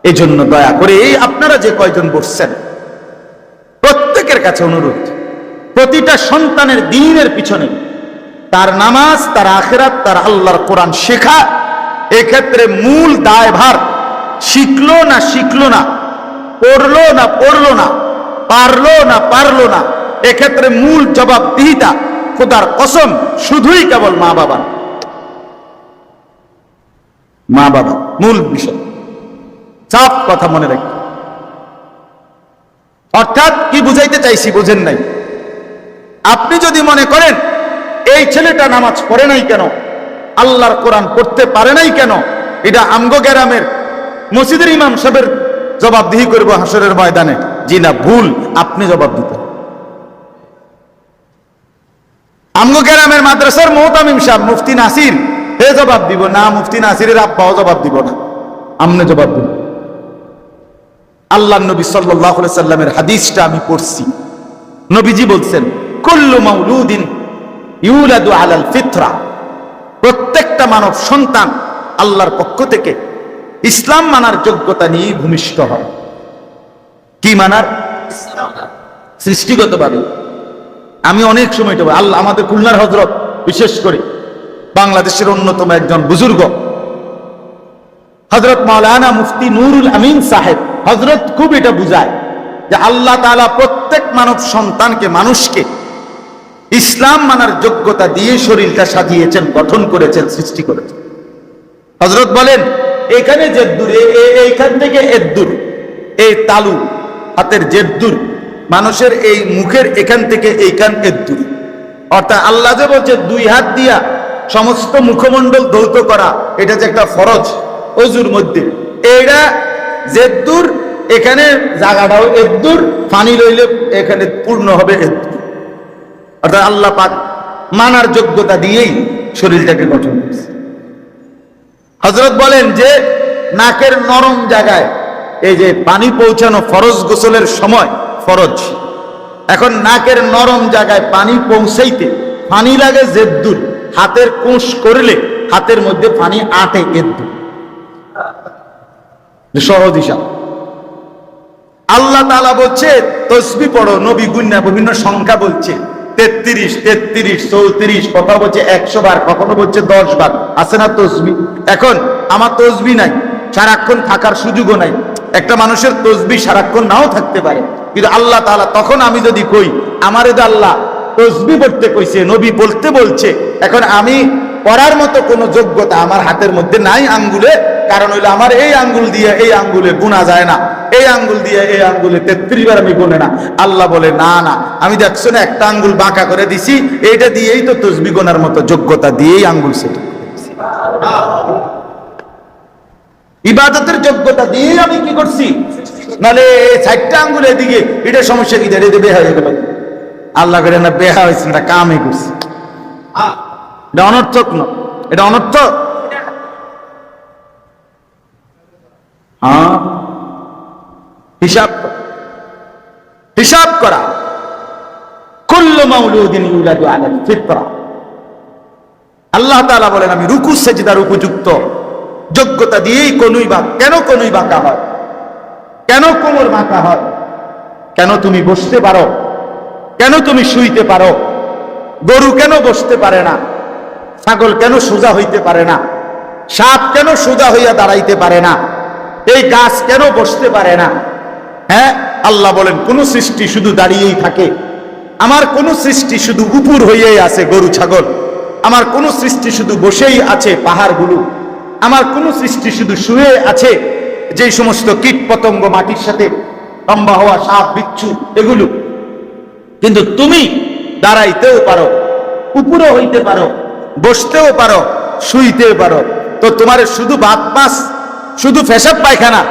এই জন্য দয়া করে এই আপনারা যে কয়জন বসছেন প্রত্যেকের কাছে অনুরোধ, প্রতিটা সন্তানের দ্বীনের পিছনে তার নামাজ, তার আখিরাত, তার আল্লাহর কোরআন শেখা, এক্ষেত্রে মূল দায়ভার শিখলো না শিখলো না, পড়লো না পড়লো না, পারলো না পারলো না, এক্ষেত্রে মূল জবাবদিহিতা খোদার কসম শুধুই কেবল মা বাবা। মা বাবা মূল বিষয়, চাপ কথা মনে রাখি। অর্থাৎ কি বুঝাইতে চাইছি বুঝেন নাই? আপনি যদি মনে করেন এই ছেলেটা নামাজ পড়ে নাই কেন, আল্লাহর কোরআন পড়তে পারে নাই কেন, এটা আমগো গ্রামের মসজিদের ইমাম সাহেবের জবাবদিহি করবো হাসরের ময়দানে, জি না, ভুল। আপনি জবাব দিতেন। আমগো গ্রামের মাদ্রাসার মুহতামিম সাহেব মুফতি নাসির হে জবাব দিব না, মুফতি নাসিরের আব্বাও জবাব দিব না, আমনে জবাব দিব। আল্লাহ নবী সাল্লাল্লাহু আলাইহি সাল্লামের হাদিসটা আমি পড়ছি। নবীজি বলছেন, কুল্লু মাউলুদিন ইউলাদু আলাল ফিতরা, প্রত্যেকটা মানব সন্তান আল্লাহর পক্ষ থেকে ইসলাম মানার যোগ্যতা নিয়ে ভূমিষ্ঠ হয়। কি মানার? সৃষ্টিগতভাবে। আমি অনেক সময় এটা আল্লাহ, আমাদের খুলনার হযরত, বিশেষ করে বাংলাদেশের অন্যতম একজন বুজুর্গ হযরত মাওলানা মুফতি নুরুল আমিন সাহেব, হযরত খুব এটা বুঝায় যে আল্লাহ তাআলা প্রত্যেক মানব সন্তানকে, মানুষকে ইসলাম মানার যোগ্যতা দিয়ে শরীরটা সাজিয়েছেন, গঠন করেছেন, সৃষ্টি করেছেন। হযরত বলেন, এখানে জেদ্দুর, এইখান থেকে এদ্দুর, এই তালু হাতের জেদ্দুর, মানুষের এই মুখের এখান থেকে এইখান এদ্দুর। অর্থাৎ আল্লাহ যে বলছে দুই হাত দিয়া সমস্ত মুখমণ্ডল ধৌত করা, এটা যে একটা ফরজ ওযুর মধ্যে, এইটা জেদ্দুর, এখানে জায়গাটাও এদ্দুর, পানি লইলে এখানে পূর্ণ হবে এদ্দুর। অর্থাৎ আল্লাহ পাক মানার যোগ্যতা দিয়েই শরীরটাকে গঠন করেছে। হযরত বলেন যে নাকের নরম জায়গায় এই যে পানি পৌঁছানো ফরজ, গোসলের সময় ফরজ, এখন নাকের নরম জায়গায় পানি পৌঁছাইতে পানি লাগে জেদ্দুর, হাতের কোষ করলে হাতের মধ্যে পানি আটে এদ্দুর, সহজ হিসাব। আল্লাহ তাআলা বলছে তাসবিহ পড়ো, নবী গুন্না বিভিন্ন সংখ্যা বলছে 33, 33, 34, কথা বলছে 100 বার, কখনো বলছে 10 বার, আছে না তাসবিহ? এখন আমার তাসবিহ নাই, সারাক্ষণ থাকার সুযোগও নাই। একটা মানুষের তাসবিহ সারাক্ষণ নাও থাকতে পারে, কিন্তু আল্লাহ তাআলা তখন আমি যদি কই আমারে তো আল্লাহ তাসবিহ পড়তে কইছে, নবী বলতে বলছে, এখন আমি পড়ার মতো কোনো যোগ্যতা আমার হাতের মধ্যে নাই, আঙ্গুলে, কারণ হইলো আমার এই আঙ্গুল দিয়ে এই আঙ্গুলে গুনা যায় না, এই আঙ্গুল দিয়ে এই আঙ্গুলে 33 বার আমি গুনে না। আল্লাহ বলে, না না, আমি দেখছো না একটা আঙ্গুল বাঁকা করে দিছি, এইটা দিয়েই তো তাসবিহ গোনার মতো যোগ্যতা দিয়েই আঙ্গুল সেটা ইবাদতের যোগ্যতা দিয়ে আমি কি করছি, নালে 4টা আঙ্গুল এদিকে, এটা সমস্যা কি, এটা বেহা হয়ে গেল। আল্লাহ করে না, বেহা হয়েছে না, কামই করছি। এটা অনর্থক না, এটা অনর্থক। হিসাব করা। কুল্লু মাউলুদিন ইউলাদু আলাল ফিতরা। আল্লাহ তাআলা বলেন, আমি রুকু সেজদার উপযুক্ত যোগ্যতা দিয়েই কোনই বা, কেন কোনই বাঁকা হয়, কেন কোমর বাঁকা হয়, কেন তুমি বসতে পারো, কেন তুমি শুইতে পারো, গরু কেন বসতে পারে না, ছাগল কেন সোজা হইতে পারে না, সাপ কেন সোজা হইয়া দাঁড়াইতে পারে না, এই গাছ কেন বসতে পারে না? হ্যাঁ, আল্লাহ বলেন কোন সৃষ্টি শুধু দাঁড়িয়েই থাকে, আমার কোন সৃষ্টি শুধু উপর হইয়াই আছে, গরু ছাগল, আমার কোন সৃষ্টি শুধু বসেই আছে, পাহাড়গুলো, আমার কোন সৃষ্টি শুধু শুয়ে আছে, যে সমস্ত কীট পতঙ্গ মাটির সাথে লম্বা হওয়া সাপ বিচ্ছু এগুলো। কিন্তু তুমি দাঁড়াইতেও পারো, উপরে হইতে পারো, বসতেও পারো, শুইতেও পারো। তো তোমার শুধু ভাত মাছ, শুধু পেশাব পায়খানা,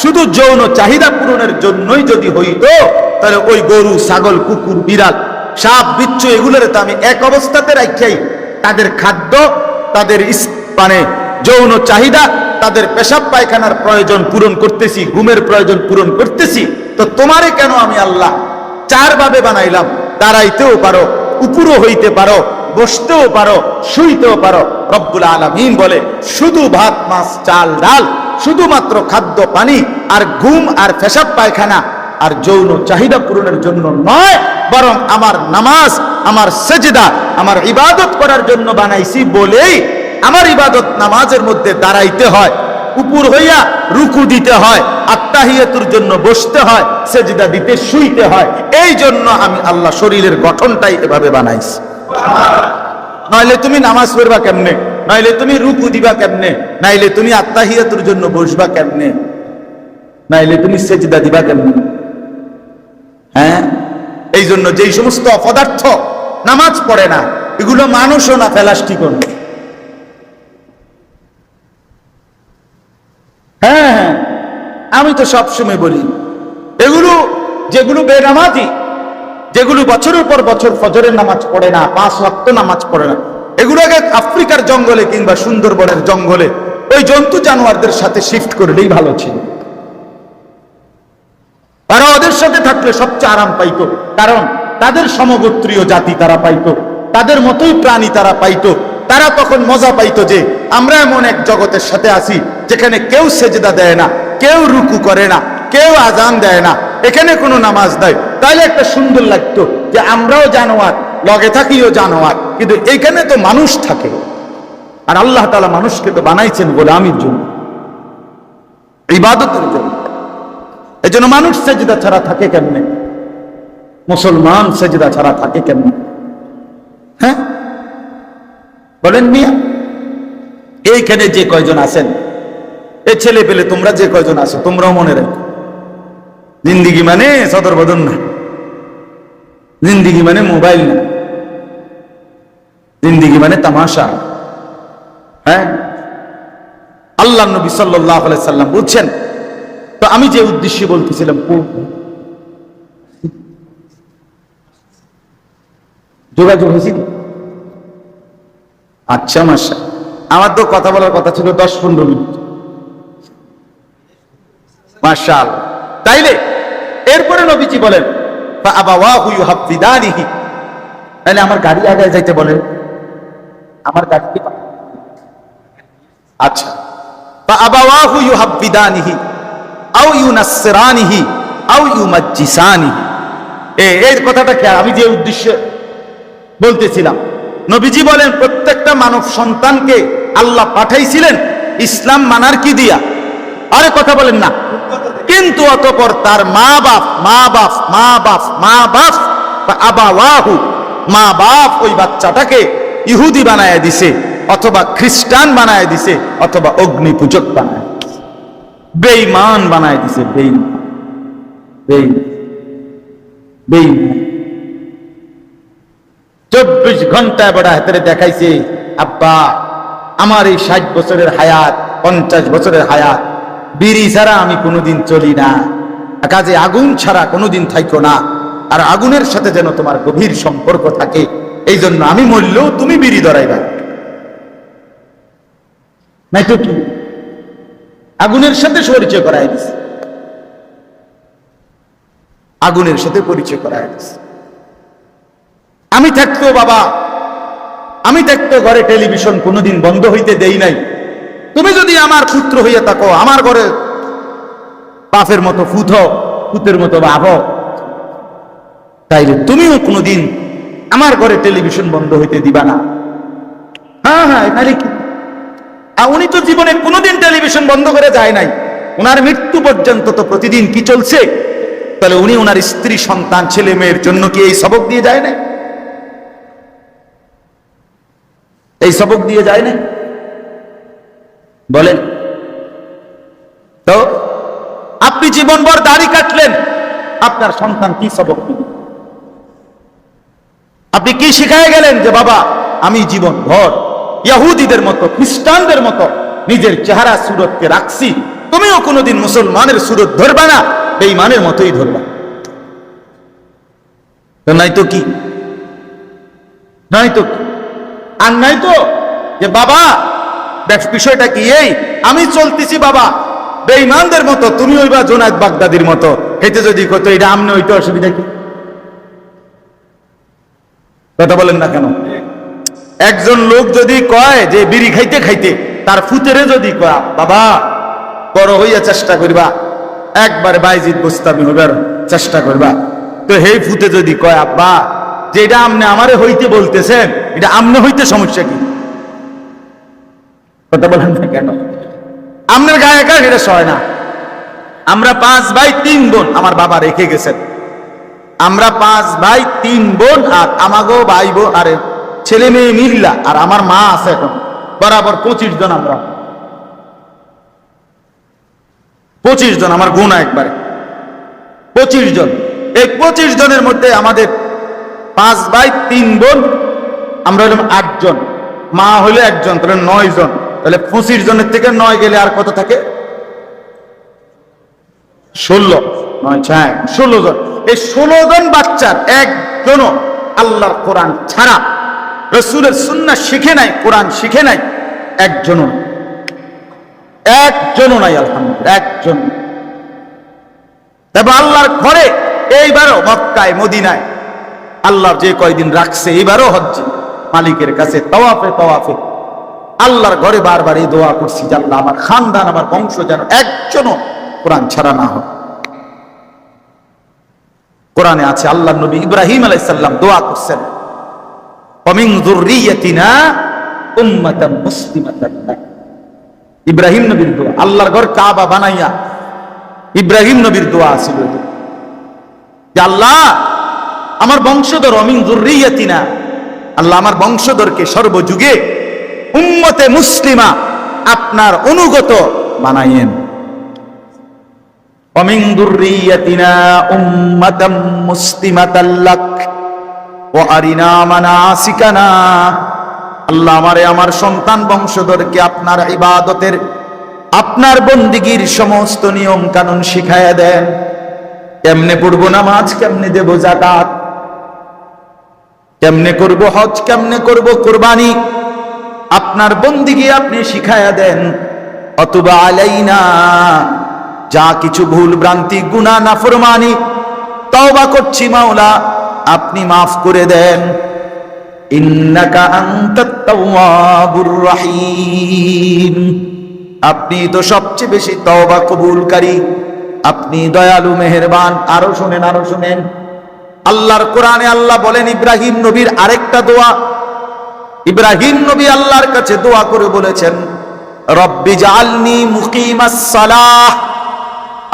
শুধু যৌন চাহিদা পূরণের জন্যই যদি হইতো, তাহলে ওই গরু ছাগল কুকুর বিড়াল সাপ বিচ্ছু এগুলোর তো আমি এক অবস্থাতে রাখাই, তাদের খাদ্য, তাদের মানে যৌন চাহিদা, তাদের পেশাব পায়খানার প্রয়োজন পূরণ করতেছি, ঘুমের প্রয়োজন পূরণ করতেছি। তো তোমারে কেন আমি আল্লাহ 4 ভাবে বানাইলাম? দাঁড়াইতেও পারো, উপরও হইতে পারো, বসতেও পারো, শুইতেও পারো। রব্বুল আলামিন বলে শুধু ভাত মাছ চাল ডাল শুধুমাত্র খাদ্য পানি আর ঘুম আর পেশাব পায়খানা আর যৌন চাহিদা পূরণের জন্য নয়, বরং আমার নামাজ, আমার সেজদা, আমার ইবাদত করার জন্য বানাইছি বলেই আমার ইবাদত নামাজের মধ্যে দাঁড়াইতে হয়, উপর হইয়া রুকু দিতে হয়, আত্তাহিয়াতুর জন্য বসতে হয়, সেজদা দিতে শুইতে হয়। এই জন্য আমি আল্লাহ শরীরের গঠনটাই এভাবে বানাইছি। নইলে তুমি নামাজ পড়বা কেমনে, নইলে তুমি রুকু দিবা কেমনে, নাইলে তুমি আত্তাহিয়াতুর জন্য বসবা কেমনে, নাইলে তুমি সেজদা দিবা কেমনে? হ্যাঁ, এই জন্য যেই সমস্ত অপদার্থ নামাজ পড়ে না, এগুলো মানুষও না, প্লাস্টিকও না। হ্যাঁ, আমি তো সবসময় বলি, এগুলো যেগুলো বেনামাজি, যেগুলো বছরের পর বছর ফজরের নামাজ পড়ে না, 5 ওয়াক্ত নামাজ পড়ে না, এগুলো আগে আফ্রিকার জঙ্গলে কিংবা সুন্দরবনের জঙ্গলে ওই জন্তু জানোয়ারদের সাথে শিফট করলেই ভালো ছিল। তারা ওদের সাথে থাকলে সবচেয়ে আরাম পাইতো, কারণ তাদের সমগোত্রীয় জাতি তারা পাইতো, তাদের মতোই প্রাণী তারা পাইতো। তারা তখন মজা পাইতো যে আমরা এমন এক জগতের সাথে আছি যেখানে কেউ সেজদা দেয় না, কেউ রুকু করে না, কেউ আজান দেয় না, এখানে কোনো নামাজ দেয়। তাইলে একটা সুন্দর লাগতো যে আমরাও জানোয়ার, লগে থাকিও জানোয়ার, কিন্তু এইখানে তো মানুষ থাকে। আর আল্লাহ তাআলা মানুষকে তো বানাইছেন গোলামির জন্য, ইবাদতের জন্য। এই জন্য মানুষ সেজদা ছাড়া থাকে কেমনে? মুসলমান সেজদা ছাড়া থাকে কেমনে? হ্যাঁ বলেন মিয়া, এইখানে যে কয়জন আছেন, এই ছেলে পেলে তোমরা যে কয়জন আছো, তোমরাও মনে রাখো, জিন্দিগি মানে সদর বদন না, জিন্দিগি মানে মোবাইল না, জিন্দিগি মানে তামাশা। হ্যাঁ, আল্লাহ নবী সাল্লাল্লাহু আলাইহি সাল্লাম বলছেন, তো আমি যে উদ্দেশ্যে বলতেছিলাম, যোগাযোগ হয়েছি। আচ্ছা মাশা, আমার তো কথা বলার কথা ছিল 10-15 মিনিট। মাশাআল্লাহ। তাইলে এরপরে নবীজি বলেন, ফাআবাওয়াহু ইউহাফিদানিহি, তাহলে আমার গাড়ি আগায় যাইতে বলেন, আমার গাড়ি কি? আচ্ছা, ফাআবাওয়াহু ইউহাফিদানিহি আও ইউনাসসিরানিহি আও ইউমাজ্জিসানিহি। এই কথাটা কি আমি যে উদ্দেশ্যে বলতেছিলাম, নবীজি বলেন প্রত্যেকটা মানব সন্তানকে আল্লাহ পাঠাইছিলেন ইসলাম মানার কি দিয়া? আরে কথা বলেন না। কিন্তু অতঃপর তার মা বাপ আবাওয়াহু, মা বাপ ওই বাচ্চাটাকে ইহুদি বানায় দিছে, অথবা খ্রিস্টান বানায় দিছে, অথবা অগ্নি পূজক বানায়, বেঈমান বানায় দিছে। বেঈমান 24 ঘন্টা বড় হাতে দেখাইছে, আব্বা আমার এই 60 বছরের হায়াত, 50 বছরের হায়াত, বিড়ি ছাড়া আমি কোনোদিন চলি না, কাজে আগুন ছাড়া কোনোদিন থাইকো না, আর আগুনের সাথে যেন তোমার গভীর সম্পর্ক থাকে, এই জন্য আমি মরলেও তুমি বিড়ি ধরাইবা। নাই তো কি, আগুনের সাথে পরিচয় করাই দিছে, আগুনের সাথে পরিচয় করাই দিছে। আমি থাকতো বাবা, আমি থাকতো ঘরে টেলিভিশন কোনোদিন বন্ধ হইতে দেই নাই। তুমি যদি আমার পুত্র হইয়া থাকো, আমার ঘরে বাপের মতো ফুত, পুতের মতো বাপ, তাইলে তুমিও কোনোদিন আমার ঘরে টেলিভিশন বন্ধ হইতে দিবা না। হ্যাঁ, তাহলে কি? উনি তো জীবনে কোনোদিন টেলিভিশন বন্ধ করে যায় নাই, ওনার মৃত্যু পর্যন্ত তো প্রতিদিন কি চলছে? তাহলে উনি ওনার স্ত্রী, সন্তান, ছেলে মেয়ের জন্য কি এই সবক দিয়ে যায় না? এই সবক দিয়ে যায় না? বলেন তো, আপনি জীবনভর দাড়ি কাটলেন, আপনার সন্তান কি সবক দিবে? আপনি কি শিখায় গেলেন যে বাবা আমি জীবনভর ইহুদিদের মতো, খ্রিস্টানদের মতো নিজের চেহারা সুরতকে রাখছি, তুমিও কোনোদিন মুসলমানের সুরত ধরবা না, বেঈমানের মতোই ধরবা। নাই তো কি, নাই তো কি। আর নাই তো যে বাবা বিষয়টা কি, এই আমি চলতেছি বাবা বেঈমানদের মতো, তুমি হইবা জুনায়েদ বাগদাদির মতো, এতে যদি কত এটা আমনে হইতে অসুবিধা কি? কথা বলেন না কেন? একজন লোক যদি কয় যে বিড়ি খাইতে খাইতে তার ফুতেরে যদি কয় বাবা বড় হইয়া চেষ্টা করবা, একবারে বাইজিদ বুস্তামি হইবার চেষ্টা করবা। তো হেই ফুতে যদি কয় আব্বা যে এটা আমনে আমারে হইতে বলতেছেন, এটা আমনে হইতে সমস্যা কি? কথা বলেন না কেন? আমনের গায়ে একা এটা সয় না। আমরা 5 ভাই 3 বোন, আমার বাবা রেখে গেছেন। আমরা 5 ভাই 3 বোন, আর আমাগো ভাই বোন আরে ছেলে মেয়ে মিল্লা, আর আমার মা আছে এখন, বরাবর 25 জন। আমরা 25 জন, আমার গুণা একবারে 25 জন। এই 25 জনের মধ্যে আমাদের 5 ভাই 3 বোন, আমরা হলাম 8 জন, মা হইলে 1 জন, তাহলে 9 জন। তাহলে 25 জনের থেকে 9 গেলে আর কত থাকে? 16, 9 6 16 জন। এই 16 জন বাচ্চার একজনও আল্লাহর কোরআন ছাড়া, রাসূলের সুন্নাহ শিখে নাই, কোরআন শিখে নাই, একজনও নাই। আলহামদুলিল্লাহ, একজন। তবে আল্লাহর ঘরে এইবারও মক্কায় মদিনায় আল্লাহর যে কয়দিন রাখছে, এইবারও হজ্জে মালিকের কাছে তাওয়াফে আল্লাহর ঘরে বারবার এই দোয়া করছি যে আল্লাহ আমার খানদান, আমার বংশ যেন একজনও কোরআন ছাড়া না হয়। কোরআনে আছে আল্লাহর নবী ইব্রাহিম আলাইহিস সালাম দোয়া করছেন, ওয়া মিন যুররিয়াতিনা উম্মাতান মুসলিমাতান লাক। ইব্রাহিম নবীর দোয়া, আল্লাহর ঘর কাবা বানাইয়া ইব্রাহিম নবীর দোয়া ছিল যে আল্লাহ আমার বংশধর, ওয়া মিন যুররিয়াতিনা, আল্লাহ আমার বংশধরকে সর্বযুগে উম্মতে মুসলিমা, আপনার অনুগত বানাইয়েন। ওয়া মিন যুররিয়াতিনা উম্মাতাম মুসলিমাতাল লাক ওয়া আরিনা মানাসিকানা। আল্লাহ আমারে আমার সন্তান বংশধরকে আপনার ইবাদতের, আপনার বন্দিগির সমস্ত নিয়ম কানুন শিখায়া দেন। কেমনে পড়বো নামাজ, কেমনে দেব যাকাত, কেমনে করব হজ, কেমনে করব কুরবানি, আপনার বন্দিগি আপনি শিখায়া দেন। অতুবা আলাইনা, যা কিছু ভুল ভ্রান্তি গুনাহ নাফরমানি তওবা করছি মাওলা, আপনি মাফ করে দেন। ইন্নাকা আনতাত তাওয়াবুর রহিম, আপনি তো সবচেয়ে বেশি তওবা কবুলকারী, আপনি দয়ালু মেহেরবান। আরো শুনেন আল্লাহর কোরআনে আল্লাহ বলেন ইব্রাহিম নবীর আরেকটা দোয়া। ইব্রাহিম নবী আল্লাহর কাছে দোয়া করে বলেছেন, রব্বি জাআলনি মুকিমাস সালাহ,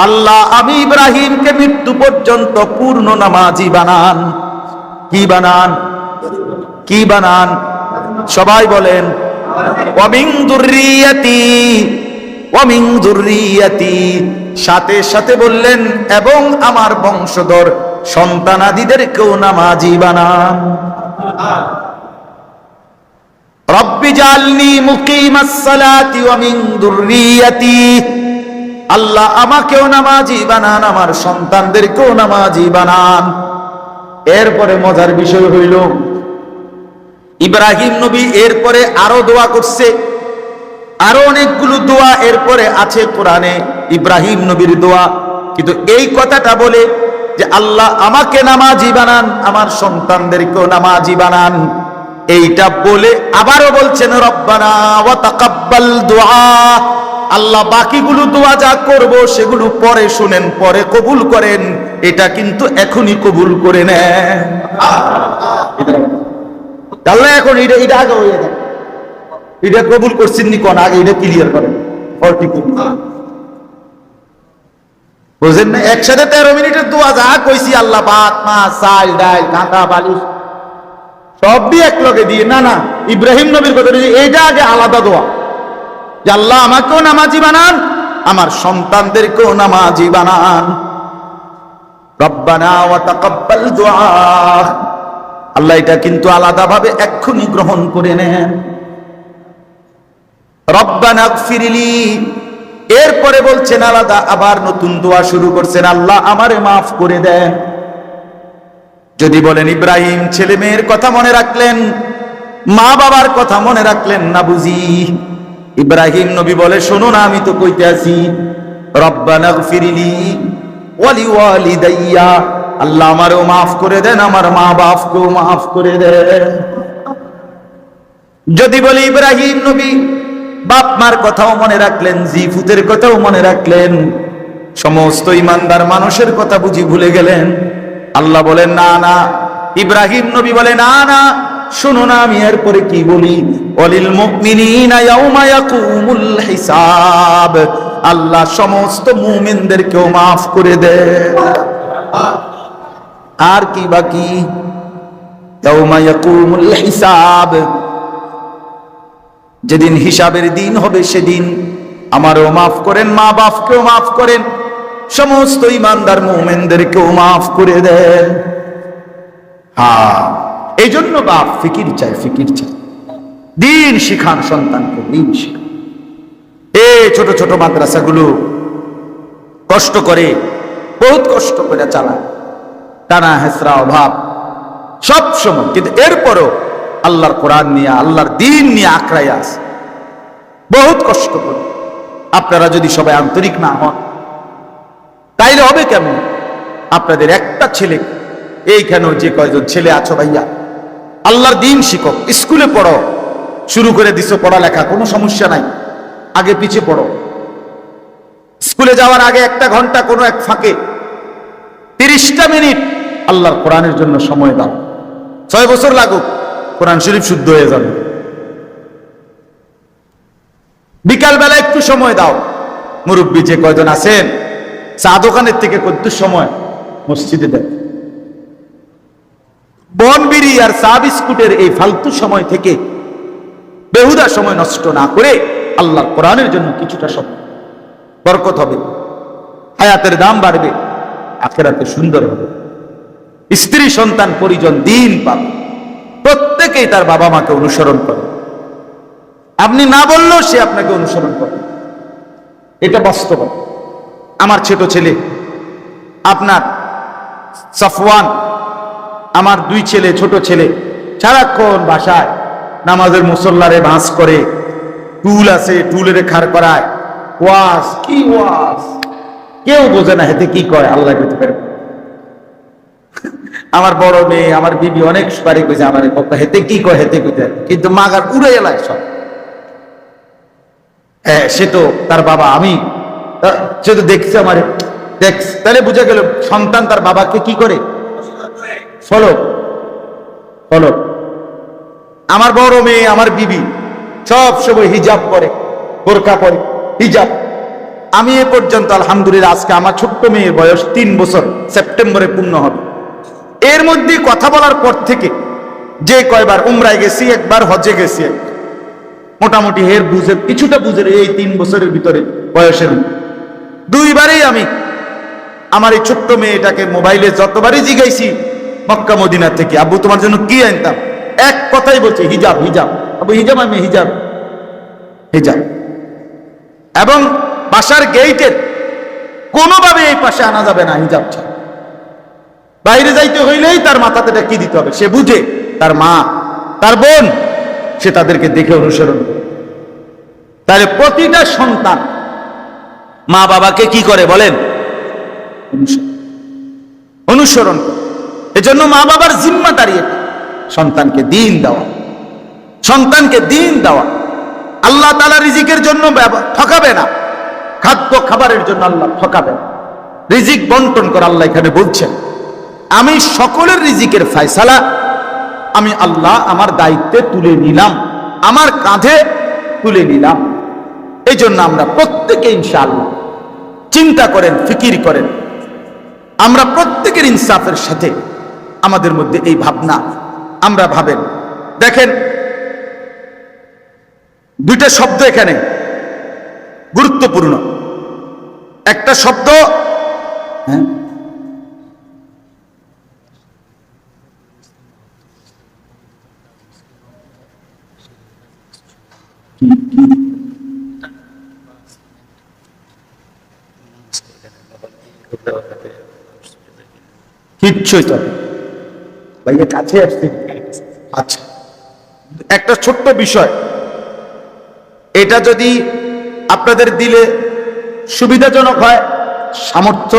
আল্লাহ আমি ইব্রাহিমকে মৃত্যু পর্যন্ত পূর্ণ নামাজি বানান। কি বানান? সবাই বলেন, ওয়া মিন যুররিয়াতি, সাথে সাথে বললেন এবং আমার বংশধর সন্তানাদিদেরকেও নামাজি বানান। রব্বি জাআলনি মুকিমাস সালাতি ওয়া মিন যুররিয়াতি, আল্লাহ আমাকেও নামাজি বানান, আমার সন্তানদেরকেও নামাজি বানান। এরপরে মজার বিষয় হইল ইব্রাহিম নবী এরপরে আরো দোয়া করছে, আরো অনেকগুলো দোয়া এরপরে আছে কোরআনে ইব্রাহিম নবীর দোয়া। কিন্তু এই কথাটা বলে যে আল্লাহ আমাকে নামাজি বানান, আমার সন্তানদেরকেও নামাজি বানান, এইটা বলে আবারও বলছেন রব্বানা ওয়া তাকাব্বাল দুআ, আল্লাহ বাকিগুলো দোয়া যা করব সেগুলো পরে শুনেন, পরে কবুল করেন, এটা কিন্তু এখনই কবুল করে নেন। আল্লাহ এখন এটা আগে হয়ে যায়, এটা কবুল করছেন নি কোন আগে এটা ক্লিয়ার করেন। বুঝেন না? একসাথে 13 মিনিটের দোয়া যা কইছি আল্লাহ, ভাত মাছ চাল ডাল কাঁটা বালিশ সবই এক লগে দিয়ে, না ইব্রাহিম নবীর কথা এইটা আগে আলাদা দোয়া যে আল্লাহ আমাকেও নামাজি বানান, আমার সন্তানদেরকেও নামাজি বানান। রব্বানা ওয়া তাকাব্বাল দুআ, আল্লাহ এটা কিন্তু আলাদা ভাবে এক্ষুনি গ্রহণ করে নেন। রব্বানা গফিরলি, এরপরে বলছেন আলাদা আবার নতুন দোয়া শুরু করছেন, আল্লাহ আমারে মাফ করে দেন। যদি বলেন ইব্রাহিম ছেলে মেয়ের কথা মনে রাখলেন, মা বাবার কথা মনে রাখলেন না বুঝি? ইব্রাহিম নবী বলে শোনো না, আমি তো কইতে আছি রব্বানা গফিরলি ওয়া লিওয়ালিদাইয়া, আল্লাহ আমারেও মাফ করে দেন, আমার মা বাপকেও মাফ করে দেন। যদি বলি ইব্রাহিম নবী বাপ মার কথাও মনে রাখলেন, জি ফুতের কথাও মনে রাখলেন, সমস্ত ইমানদার মানুষের কথা বুঝি ভুলে গেলেন। আল্লাহ বলেন না না, ইব্রাহিম নবী বলে না না, শোনো না আমি এরপরে কি বলি, ওয়ালিল মুমিনিনা ইয়াউমা ইয়াকুমুল হিসাব, আল্লাহ সমস্ত মুমিনদেরকেও মাফ করে দেন। আর কি বাকি, ইয়াউমা ইয়াকুমুল হিসাব, যেদিন হিসাবের দিন হবে সেদিন আমারও মাফ করেন, মা বাপকেও মাফ করেন, সমস্ত ইমানদার মুমিনদেরকেও মাফ করে দেন। হ্যাঁ, এই জন্য বাপ ফিকির চাই, ফিকির চাই, দিন শিখান সন্তানকে, দিন শিখান। এই ছোট ছোট মাদ্রাসাগুলো কষ্ট করে, বহুত কষ্ট করে চালায়, টানা হেসরা অভাব সব সময়, কিন্তু এরপরও আল্লাহর কোরআন নিয়ে, আল্লাহর দিন নিয়ে আঁকড়াই আছে, বহুত কষ্ট করে। আপনারা যদি সবাই আন্তরিক না হন তাইলে হবে কেমন? আপনাদের একটা ছেলে, এইখানেও যে কয়জন ছেলে আছো ভাইয়া, আল্লাহর দিন শিখো, স্কুলে পড়ো, শুরু করে দিছো পড়ালেখা, কোনো সমস্যা নাই, আগে পিছিয়ে পড়ো। স্কুলে যাওয়ার আগে 1 ঘন্টা কোনো এক ফাঁকে 30টা মিনিট আল্লাহর কোরআনের জন্য সময় দাও। 6 বছর লাগুক, কোরআন শরীফ শুদ্ধ হয়ে যাবে। বিকাল বেলা একটু সময় দাও, মুরব্বী যে কয়জন আছেন, চা দোকানের থেকে কত সময় মসজিদে দেয়। বনবিড়ি আর চা বিস্কুটের এই ফালতু সময় থেকে বেহুদা সময় নষ্ট না করে আল্লাহর কোরআনের জন্য কিছুটা সময়, বরকত হবে, হায়াতের দাম বাড়বে, আখিরাতে সুন্দর হবে, স্ত্রী সন্তান পরিজন দিন পাবে, প্রত্যেকেই তার বাবা মাকে অনুসরণ করে। আপনি না বললেও সে আপনাকে অনুসরণ করে, এটা বাস্তব। আমার ছোট ছেলে আপনার সাফওয়ান, আমার 2 ছেলে, ছোট ছেলে, সারাক্ষণ বাসায় নামাজের মুসল্লারে ভাঁজ করে, টুল আছে টুলের খাড় করায়, ওয়াজ কি ওয়াজ, কেউ বোঝে না হেতে কি কয়, আল্লাহ করতে পারে। আমার বড় মেয়ে, আমার বিবি অনেক বাড়ি কইছে আমার হেতে কি কয়, হেতে কইতে, কিন্তু মাগার উড়ে এলায় সব। হ্যাঁ, সে তো তার বাবা, আমি সে তো দেখছে আমার, দেখছে, তাহলে বুঝে গেল সন্তান তার বাবাকে কি করে, ফলো ফলো। আমার বড় মেয়ে, আমার বিবি সব সময় হিজাব পরে, বোরকা পরে, হিজাব। আমি এ পর্যন্ত আলহামদুলিল্লাহ, আজকে আমার ছোট্ট মেয়ের বয়স 3 বছর, সেপ্টেম্বরে পূর্ণ হবে। এর মধ্যে কথা বলার পর থেকে যে কয়বার উমরায় গেছি, একবার হজে গেছি, মোটামুটি হের বুঝে, কিছুটা বুঝে, এই 3 বছরের ভিতরে বয়সের 2বারই আমি আমার এই ছোট্ট মেয়েটাকে মোবাইলে যতবারই জিগাইছি মক্কা মদিনা থেকে, আব্বু তোমার জন্য কি আনতাম, এক কথাই বলছে হিজাব হিজাব, আব্বু হিজাব, আমি হিজাব হিজাব। এবং বাসার গেইটের কোনোভাবে এই পাশে আনা যাবে না হিজাব ছাড়া। বাইরে যাইতে হইলেই তার মাথাতে কি দিতে হবে, সে বুঝে, তার মা, তার বোন, সে তাদেরকে দেখে অনুসরণ করে। তাহলে প্রতিটা সন্তান মা বাবাকে কি করে বলেন, অনুসরণ করে। এজন্য মা বাবার জিম্মাদারি এটা, সন্তানকে দিন দেওয়া, সন্তানকে দিন দেওয়া। আল্লাহ তাআলা রিজিকের জন্য ঠকাবে না, খাদ্য খাবারের জন্য আল্লাহ ঠকাবে না, রিজিক বন্টন করে। আল্লাহ এখানে বলছেন, আমি সকলের রিজিকের ফয়সালা আমি আল্লাহ আমার দায়িত্বে তুলে নিলাম, আমার কাঁধে তুলে নিলাম। এই জন্য আমরা প্রত্যেকে ইনশাআল্লাহ চিন্তা করেন, ফিকির করেন, আমরা প্রত্যেকের ইনসাফের সাথে আমাদের মধ্যে এই ভাবনা আমরা ভাবেন। দেখেন 2টা শব্দ এখানে গুরুত্বপূর্ণ। একটা শব্দ, হ্যাঁ, কিচ্ছুই তো ভাইয়া কাছে আসছে। আচ্ছা, একটা ছোট্ট বিষয়, এটা যদি আপনাদের দিলে সুবিধাজনক হয়, সামর্থ্য,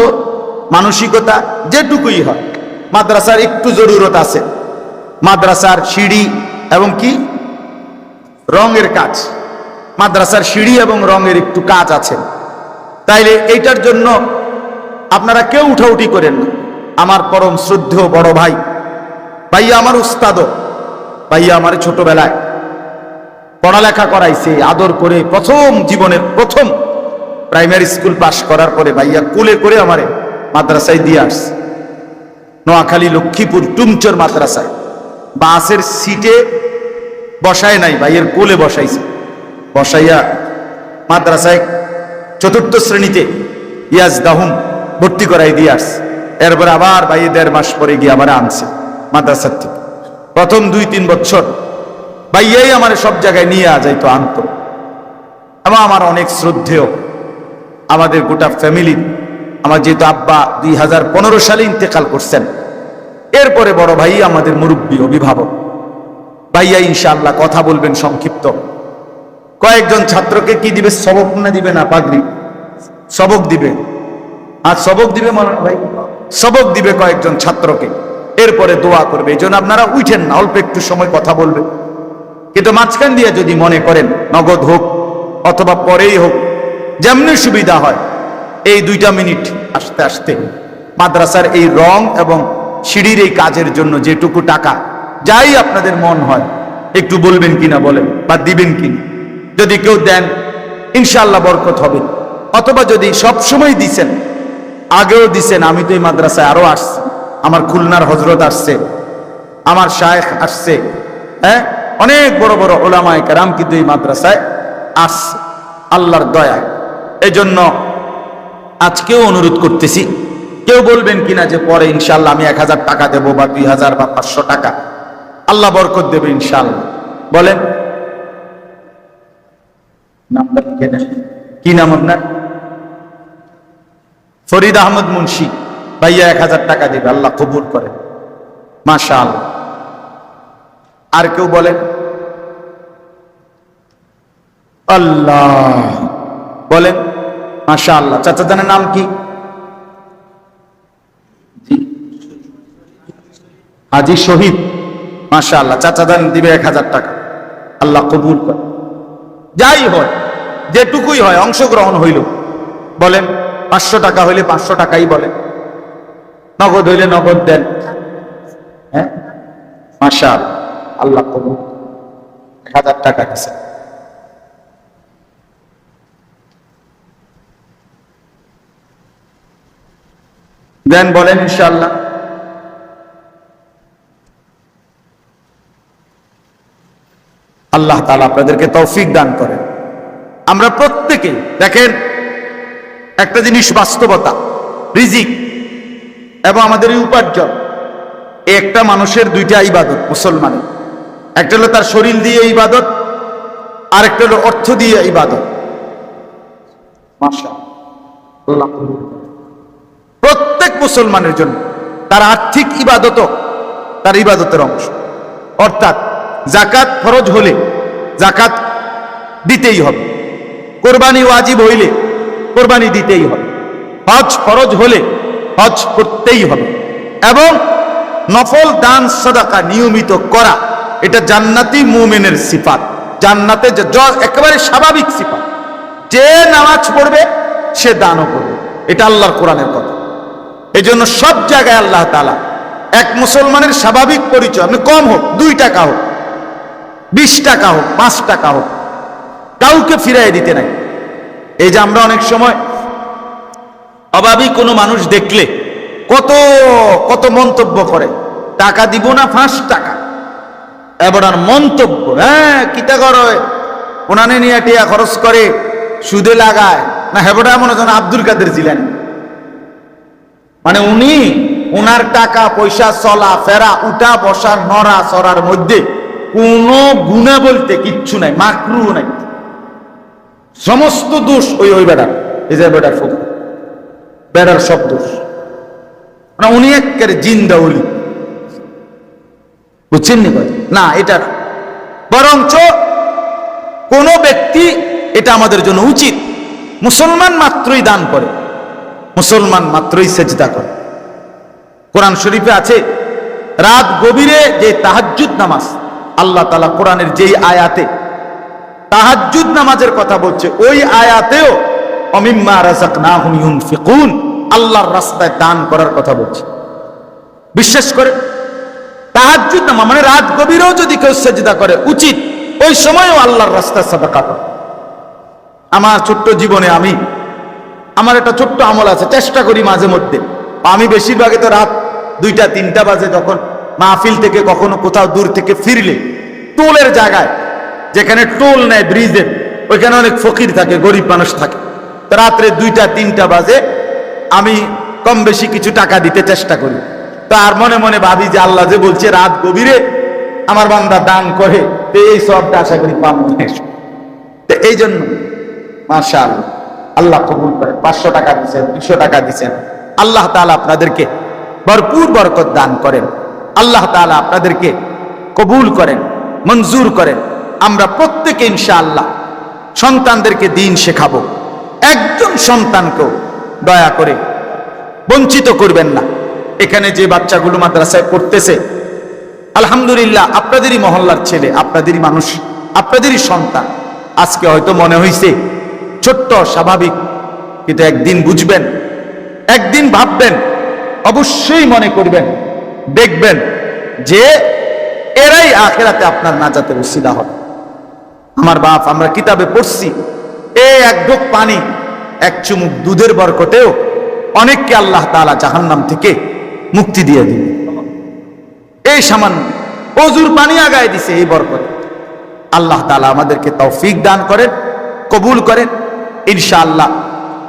মানসিকতা যেটুকুই হয়, মাদ্রাসার একটু জরুরত আছে। মাদ্রাসার সিঁড়ি এবং কি রঙের কাজ, মাদ্রাসার সিঁড়ি এবং রঙের একটু কাজ আছে, তাইলে এইটার জন্য আপনারা কেউ উঠাউঠি করেন না। আমার পরম শ্রদ্ধেয় বড় ভাই, ভাইয়া আমার উস্তাদও, ভাইয়া আমার ছোটবেলায় পড়ালেখা করাইছে আদর করে, প্রথম জীবনের প্রথম প্রাইমারি স্কুল পাশ করার পরে ভাইয়া কোলে করে আমারে মাদ্রাসায় দিয়ে আসছে, নোয়াখালী লক্ষ্মীপুর টুমচর মাদ্রাসায়। বাসের সিটে বসায় নাই, ভাইয়ের কোলে বসাইছে, বসাইয়া মাদ্রাসায় 4th শ্রেণীতে ইয়াজদাহুম ভর্তি করাই দিয়ে আসছে। এরপরে আবার ভাইয়ে 1.5 মাস পরে গিয়ে আবার আনছে মাদ্রাসার থেকে। প্রথম 2-3 বছর ভাইয়াই আমার সব জায়গায় নিয়ে যাইতো, আনতো। এবং আমার অনেক শ্রদ্ধেয় আমাদের গোটা ফ্যামিলি, আমার যেহেতু আব্বা 2015 সালে ইন্তেকাল করছেন, এরপরে বড় ভাই আমাদের মুরব্বী অভিভাবক। ভাইয়া ইনশাআল্লাহ কথা বলবেন সংক্ষিপ্ত। কয়েকজন ছাত্রকে কি দিবে, সবক না দিবে না পাগড়ি? সবক দিবে। আর সবক দিবে মনে ভাই, সবক দিবে কয়েকজন ছাত্রকে, এরপরে দোয়া করবে। এই জন্য আপনারা উঠেন না, অল্প একটু সময় কথা বলবে, কিন্তু মাঝখান দিয়ে যদি মনে করেন নগদ হোক অথবা পরেই হোক, যেমনি সুবিধা হয়, এই 2টা মিনিট আসতে আসতে মাদ্রাসার এই রং এবং সিঁড়ির এই কাজের জন্য যেটুকু টাকা, যাই আপনাদের মন হয় একটু বলবেন কিনা বলেন, বা দিবেন কিনা। যদি কেউ দেন ইনশাআল্লাহ বরকত হবে, অথবা যদি সব সময় দিছেন, আগেও দিছেন, আমি তো এই মাদ্রাসায় আরো আসছি, আমার খুলনার হজরত আসছে, আমার শায়েখ আসছে, হ্যাঁ, অনেক বড় বড় ওলামায়ে কেরাম কিন্তু এই মাদ্রাসায় আসছে আল্লাহর দয়ায়। এই জন্য আজকেও অনুরোধ করতেছি, কেউ বলবেন কিনা যে পরে ইনশাআল্লাহ আমি 1000 টাকা দেবো বা 2000 বা 500 টাকা, আল্লাহ বরকত দেবে ইনশাআল্লাহ। বলেন নামটা লিখে নেন। কি নাম আপনার? ফরিদ আহমদ মুন্সি। ভাইয়া 1000 টাকা দেবে, আল্লাহ কবুল করে, মাশাআল্লাহ। আর কেউ বলেন? আল্লাহ বলেন, মাশাআল্লাহ। চাচা জানের নাম কি? হাজি শহীদ, মাশাআল্লাহ। চাচা জান দিবে 1000 টাকা, আল্লাহ কবুল করে। যাই হয়, যেটুকুই হয়, অংশগ্রহণ হইল। বলেন 500 টাকা হইলে 500 টাকাই বলেন, নগদ হইলে নগদ দেন। হ্যাঁ, মাশাআল্লাহ, আল্লাহ কবুল। 1000 টাকা দিছে। দেন, বলেন ইনশাআল্লাহ। আল্লাহ তাআলা আপনাদেরকে তৌফিক দান করেন। আমরা প্রত্যেকে দেখেন একটা জিনিস বাস্তবতা, রিজিক এবং আমাদের এই উপার্জন, একটা মানুষের 2টা ইবাদত মুসলমানের। একটা হলো তার শরীর দিয়ে ইবাদত, আর একটা হলো অর্থ দিয়ে ইবাদত। মাশাআল্লাহ, প্রত্যেক মুসলমানের জন্য তার আর্থিক ইবাদতও তার ইবাদতের অংশ। অর্থাৎ যাকাত ফরজ হলে যাকাত দিতেই হবে, কোরবানি ওয়াজিব হইলে কোরবানি দিতেই হবে, হজ ফরজ হলে হজ করতেই হবে, এবং নফল দান সাদাকা নিয়মিত করা, এটা জান্নাতি মুমিনের সিফাত। জান্নাতে একেবারে স্বাভাবিক সিফাত। যে নামাজ পড়বে সে দানও করবে, এটা আল্লাহর কোরআনের কথা। এই জন্য সব জায়গায় আল্লাহ তাআলা এক মুসলমানের স্বাভাবিক পরিচয়, আপনি কম হোক, 2 টাকা হোক, 20 টাকা হোক, 5 টাকা হোক, কাউকে ফিরাই দিতে নাই। এই যে আমরা অনেক সময় অভাবী কোনো মানুষ দেখলে কত কত মন্তব্য করে, টাকা দিব না 5 টাকা, এবার আর মন্তব্য, হ্যাঁ কিতা করে, ওনানে নিয়ে টিয়া খরচ করে, সুদে লাগায় না, হেবটা মনে হয় আব্দুল কাদের জিলানী, মানে উনি ওনার টাকা পয়সা চলা ফেরা উঠা বসা নড়া চড়ার মধ্যে কোনো গুনাহ বলতে কিচ্ছু নাই, মাকরুহ নাই, সমস্ত দোষ ওই বেড়ার, এই যে বেড়ার ফুক, বেড়ার সব দোষ, মানে উনি একেবারে জিন্দা ওলি, বুঝছেন নি ভাই? না, এটা না, বরঞ্চ কোন ব্যক্তি, এটা আমাদের জন্য উচিত, মুসলমান মাত্রই দান করে, মুসলমান মাত্রই সেজদা করে। কোরআন শরীফে আছে রাত গভীরে যে তাহাজ্জুদ নামাজ, আল্লাহ তাআলা কোরআনের যেই আয়াতে তাহাজ্জুদ নামাজের কথা বলছে, ওই আয়াতেও অমিম্মা রাযাকনাহুম ইউনফিকুন, আল্লাহর রাস্তায় দান করার কথা বলছে। বিশ্বাস করে তাহাজ্জুদ নামাজ মানে রাত গভীরেও যদি কেউ সেজদা করে, উচিত ওই সময়ও আল্লাহর রাস্তায় সাদাকা করা। আমার ছোট্ট জীবনে আমার একটা ছোট্ট আমল আছে, চেষ্টা করি মাঝে মধ্যে। আমি বেশিরভাগই তো রাত 2টা-3টা বাজে, যখন মাহফিল থেকে কখনো কোথাও দূর থেকে ফিরলে, টোলের জায়গায় যেখানে টোল নেয় ব্রিজের, ওইখানে অনেক ফকির থাকে, গরিব মানুষ থাকে। তো রাত্রে 2টা-3টা বাজে আমি কম বেশি কিছু টাকা দিতে চেষ্টা করি। তো আর মনে মনে ভাবি যে আল্লাহ যে বলছে রাত গভীরে আমার বান্দা দান করে, তো এই সবটা আশা করি পাবো। তো এই জন্য মাশাআল্লাহ আল্লাহ কবুল করে। 500 টাকা দিচ্ছেন, 200 টাকা দিচ্ছেন, আল্লাহ তাআলা আপনাদেরকে ভরপুর বরকত দান করেন। আল্লাহ তাআলা আপনাদেরকে কবুল করেন, মঞ্জুর করেন। আমরা প্রত্যেকে ইনশাআল্লাহ সন্তানদেরকে দিন শেখাবো। একজন সন্তানকেও দয়া করে বঞ্চিত করবেন না। এখানে যে বাচ্চাগুলো মাদ্রাসায় পড়তেছে, আলহামদুলিল্লাহ আপনাদেরই মহল্লার ছেলে, আপনাদেরই মানুষ, আপনাদেরই সন্তান। আজকে হয়তো মনে হইছে ছোট্ট, স্বাভাবিক, কিন্তু একদিন বুঝবেন, একদিন ভাববেন, অবশ্যই মনে করবেন, দেখবেন যে এরাই আখিরাতে আপনার নাজাতের উসিলা হবে। আমার বাপ, আমরা কিতাবে পড়ছি, এক ঢোক পানি, এক চুমুক দুধের বরকতেও অনেককে আল্লাহ তাআলা জাহান্নাম থেকে মুক্তি দিয়ে দিবে। এই সামান্য অজুর পানি আগায় দিছে এই বরকত। আল্লাহ তাআলা আমাদেরকে তৌফিক দান করেন, কবুল করেন ইনশাআল্লাহ।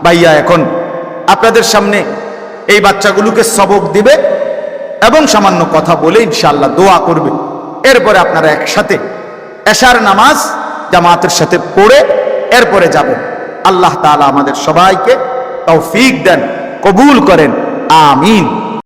ভাইয়া এখন আপনাদের সামনে এই বাচ্চাগুলোকে সবক দিবে এবং সামান্য কথা বলে ইনশাআল্লাহ দোয়া করবে। এরপরে আপনারা একসাথে এশার নামাজ জামাতের সাথে পড়ে এরপরে যাবেন। আল্লাহ তাআলা আমাদের সবাইকে তৌফিক দেন, কবুল করেন, আমিন।